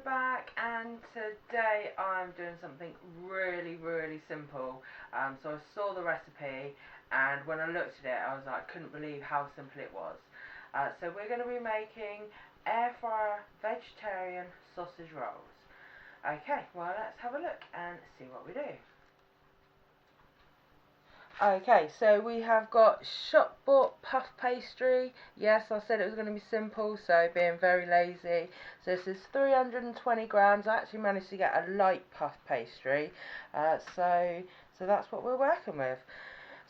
back, and today I'm doing something really simple. So I saw the recipe, and when I looked at it I was like, I couldn't believe how simple it was. So we're going to be making air fryer vegetarian sausage rolls. Okay, well, let's have a look and see what we do. Okay, so we have got shop bought puff pastry. Yes, I said it was going to be simple, so being very lazy. So this is 320 grams. I actually managed to get a light puff pastry, so that's what we're working with.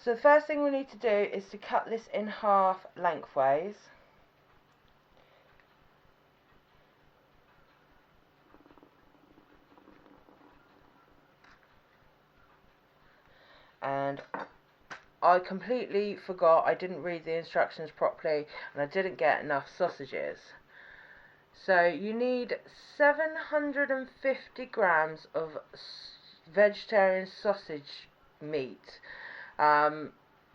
So the first thing we need to do is to cut this in half lengthways. And I completely forgot, I didn't read the instructions properly, and I didn't get enough sausages. So you need 750 grams of vegetarian sausage meat,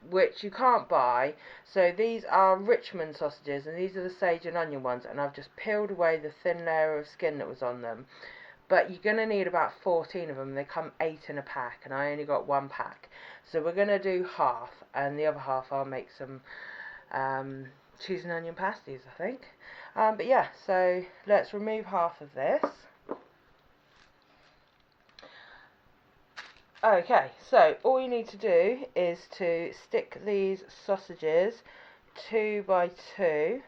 which you can't buy. So these are Richmond sausages, and these are the sage and onion ones, and I've just peeled away the thin layer of skin that was on them. But you're going to need about 14 of them. They come 8 in a pack, and I only got 1 pack. So we're going to do half, and the other half I'll make some cheese and onion pasties, I think. But yeah, so let's remove half of this. Okay, so all you need to do is to stick these sausages 2 by 2.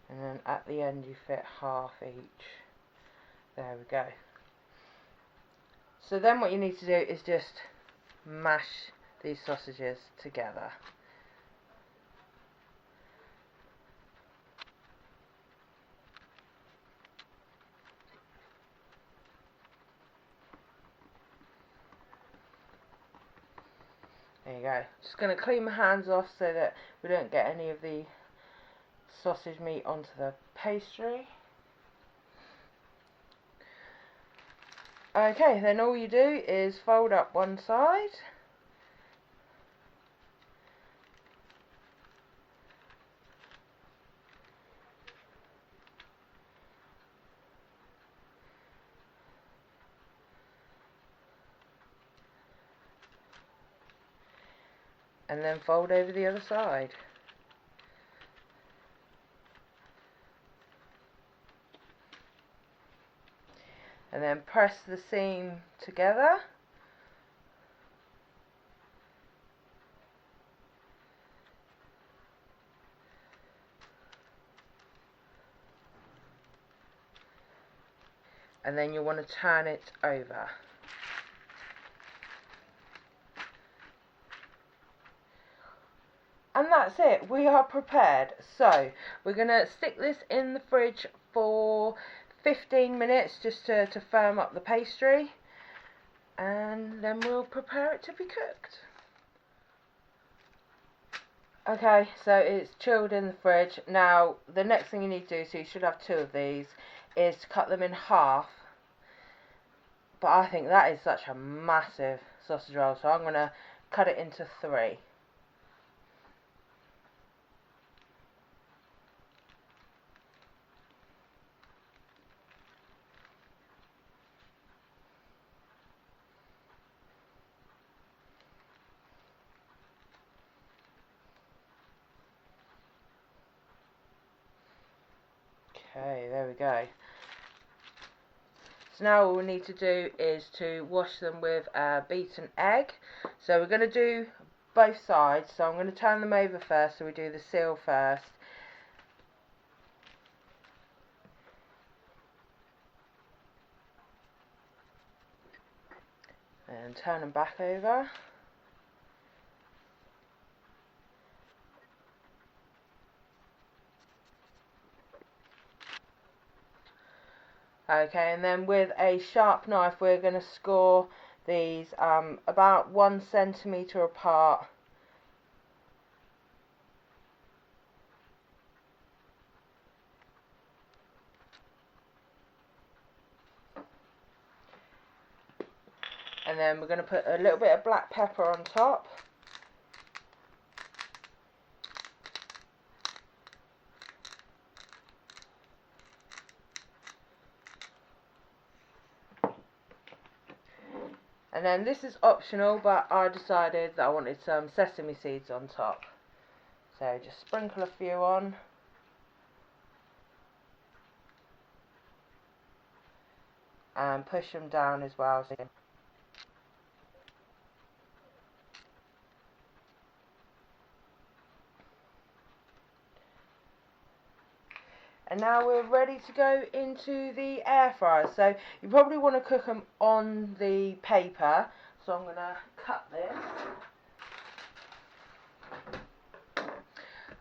And then at the end you fit half each. There we go. So then what you need to do is just mash these sausages together. There you go. Just going to clean my hands off so that we don't get any of the sausage meat onto the pastry. Okay, then all you do is fold up one side. And then fold over the other side. And then press the seam together. And then you want to turn it over. And that's it, we are prepared. So we're going to stick this in the fridge for 15 minutes just to firm up the pastry, and then we'll prepare it to be cooked. Okay, so it's chilled in the fridge. Now the next thing you need to do, so you should have 2 of these, is to cut them in half. But I think that is such a massive sausage roll, so I'm going to cut it into 3. Okay, there we go. So now all we need to do is to wash them with a beaten egg. So we're going to do both sides. So I'm going to turn them over first, so we do the seal first. And turn them back over. Okay, and then with a sharp knife we're going to score these about 1 centimetre apart. And then we're going to put a little bit of black pepper on top. And then this is optional, but I decided that I wanted some sesame seeds on top. So just sprinkle a few on. And push them down as well. And now we're ready to go into the air fryer. So you probably want to cook them on the paper. So I'm going to cut this.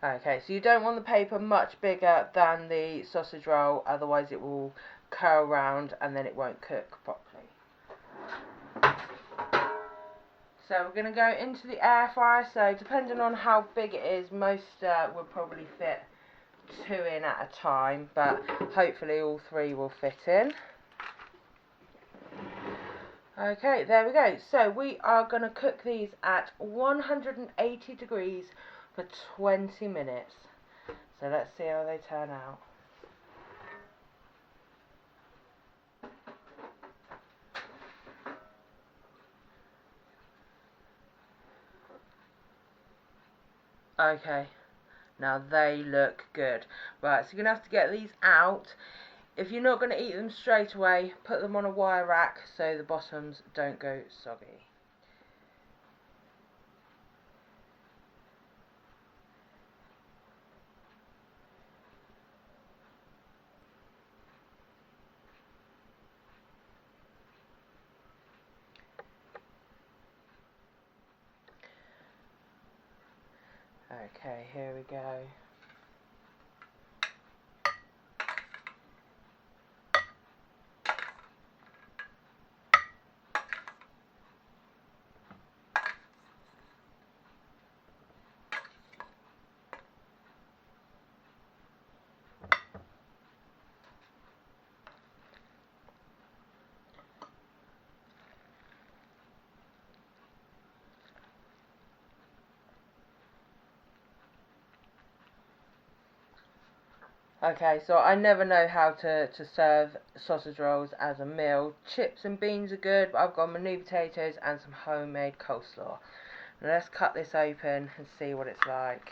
Okay, so you don't want the paper much bigger than the sausage roll, otherwise it will curl around and then it won't cook properly. So we're going to go into the air fryer. So depending on how big it is, most will probably fit 2 in at a time, but hopefully all 3 will fit in. Okay, there we go. So we are going to cook these at 180 degrees for 20 minutes. So let's see how they turn out. Okay, now they look good. Right, so you're going to have to get these out. If you're not going to eat them straight away, put them on a wire rack so the bottoms don't go soggy. Okay, here we go. Okay, so I never know how to serve sausage rolls as a meal. Chips and beans are good, but I've got my new potatoes and some homemade coleslaw. Now let's cut this open and see what it's like.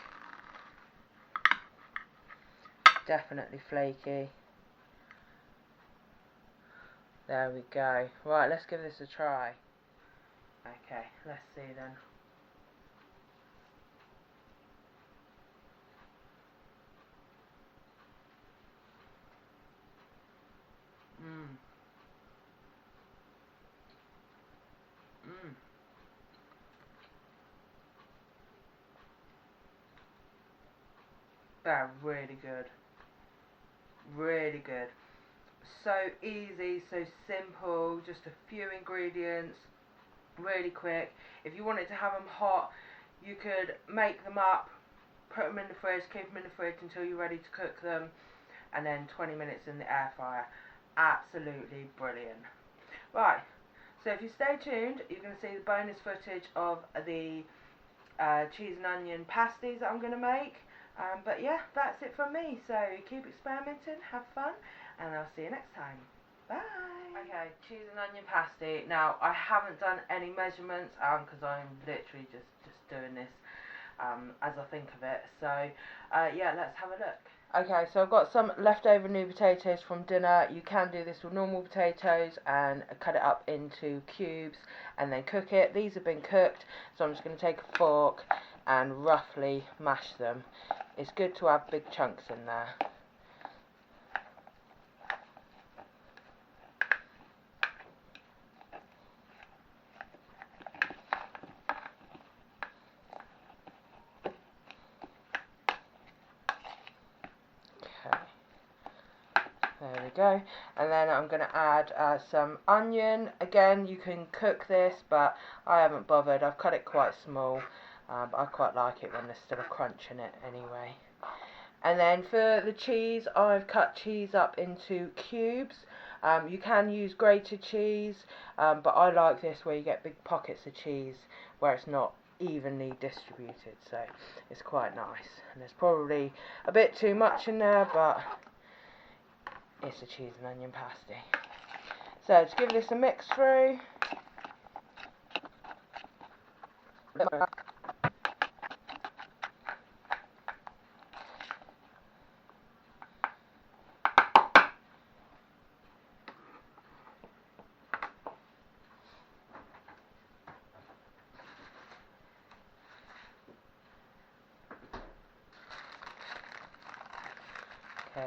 Definitely flaky. There we go. Right, let's give this a try. Okay, let's see then. They're really good. Really good. So easy, so simple, just a few ingredients, really quick. If you wanted to have them hot, you could make them up, put them in the fridge, keep them in the fridge until you're ready to cook them, and then 20 minutes in the air fryer. Absolutely brilliant. Right, so if you stay tuned, you're going to see the bonus footage of the cheese and onion pasties that I'm going to make. But yeah, that's it from me. So keep experimenting, have fun, and I'll see you next time. Bye. Okay, cheese and onion pasty. Now, I haven't done any measurements because I'm literally just doing this as I think of it. So yeah, let's have a look. Okay, so I've got some leftover new potatoes from dinner. You can do this with normal potatoes and cut it up into cubes and then cook it. These have been cooked, so I'm just going to take a fork and roughly mash them. It's good to have big chunks in there. There we go, and then I'm going to add some onion. Again, you can cook this, but I haven't bothered. I've cut it quite small, but I quite like it when there's still a crunch in it anyway. And then for the cheese, I've cut cheese up into cubes. You can use grated cheese, but I like this where you get big pockets of cheese where it's not evenly distributed, so it's quite nice. And there's probably a bit too much in there, but it's a cheese and onion pasty. So to give this a mix through, okay,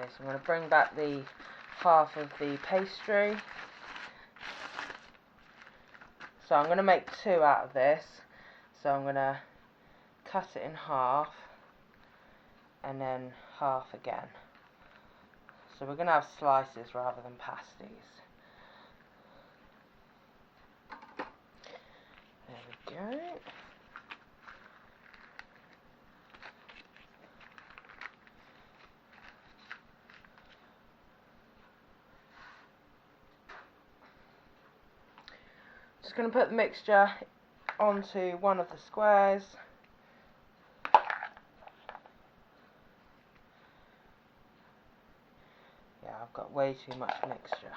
so I'm going to bring back the half of the pastry. So I'm going to make 2 out of this. So I'm going to cut it in half and then half again. So we're going to have slices rather than pasties. There we go. Just going to put the mixture onto one of the squares. Yeah, I've got way too much mixture.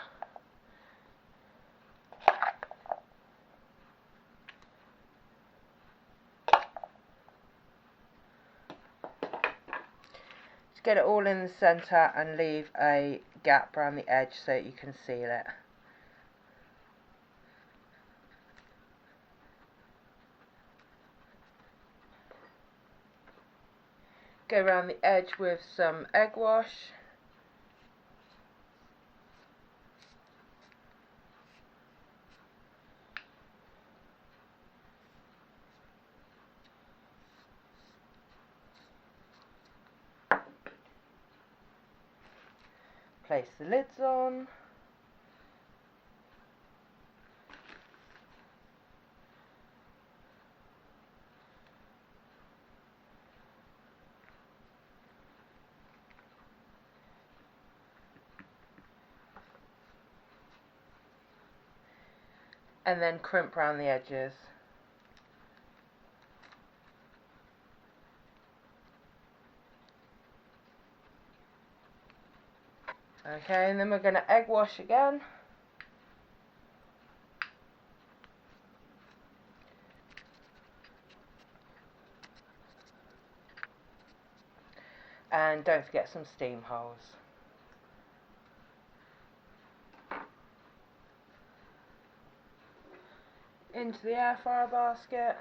Just get it all in the centre and leave a gap around the edge so that you can seal it. Go around the edge with some egg wash. Place the lids on. And then crimp around the edges. Okay, and then we're going to egg wash again. And don't forget some steam holes. Into the air fryer basket.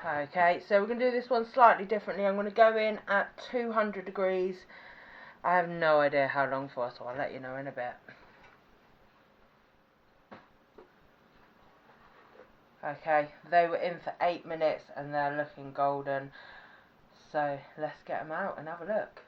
Okay, so we're going to do this one slightly differently. I'm going to go in at 200 degrees. I have no idea how long for, so I'll let you know in a bit. Okay, they were in for 8 minutes and they're looking golden. So let's get them out and have a look.